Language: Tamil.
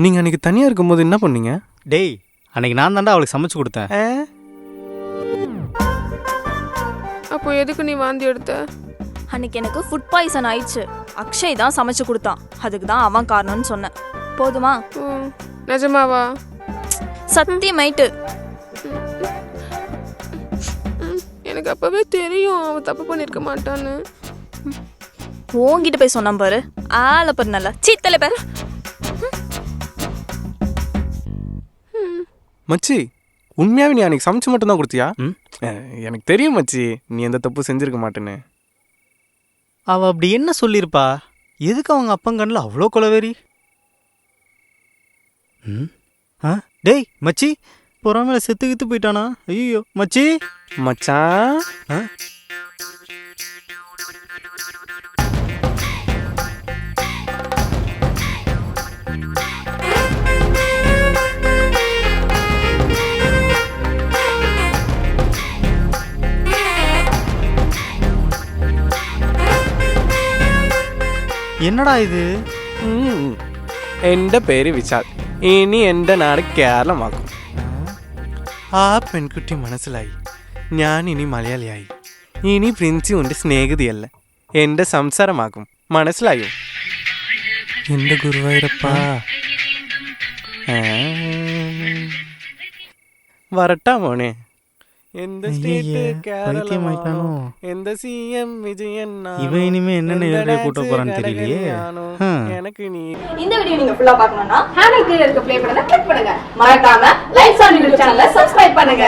நீங்கள் அன்றைக்கி தனியாக இருக்கும்போது என்ன பண்ணீங்க? டேய், அன்னைக்கு நான் தாண்டா அவளுக்கு சமைச்சு கொடுத்தேன். அப்போ எதுக்கு நீ வாந்தி எடுத்த? அன்னைக்கு எனக்கு ஃபுட் பாய்சன் ஆயிடுச்சு. அக்ஷய் தான் சமைச்சு கொடுத்தான். அதுக்கு தான் அவன் காரணம்னு சொன்னேன். போதுமா? நிஜமாவா? சத்தியமாயிட்டு. எனக்கு அப்பவே தெரியும் அவன் தப்பு பண்ணிருக்க மாட்டான்னு. உன்கிட்ட போய் சொன்னான் பாரு. ஆளை பாரு நல்லா சீத்தலை பாரு. மச்சி, உண்மையாகவே நீ அன்றைக்கி சமைச்சு மட்டும்தான் கொடுத்தியா? எனக்கு தெரியும் மச்சி, நீ எந்த தப்பு செஞ்சுருக்க மாட்டேன்னு. அவள் அப்படி என்ன சொல்லியிருப்பா? எதுக்கு அவங்க அப்பங்கண்ணில் அவ்வளோ கொலவேரி? டேய் மச்சி, பொறாமையில செத்து போயிட்டானா? ஐயோ மச்சி. மச்சான், என்னடா ഇത്? എൻ്റെ പേര് വിശാൽ. ഇനി എൻ്റെ നാട് കേരളമാക്കും. ആ പെൺകുട്ടി മനസ്സിലായി. ഞാൻ ഇനി മലയാളിയായി. ഇനി പ്രിൻസി ഉണ്ട് സ്നേഹിതയല്ല, എൻ്റെ സംസാരമാകും. മനസ്സിലായോ? എൻ്റെ ഗുരുവായൂരപ്പ. വരട്ടാ മോനെ. இவன் இனிமே என்னென்ன எழுதிய கூட்ட போறான்னு தெரியலையே. எனக்கு நீ இந்த வீடியோ நீங்க ஃபுல்லா பார்க்கணும்னா ஹேண்டில் கீழ இருக்க ப்ளே பட்டனை கிளிக் பண்ணுங்க. மறக்காம லைக் ஆன் யூடியூப் சேனலை சப்ஸ்கிரைப் பண்ணுங்க.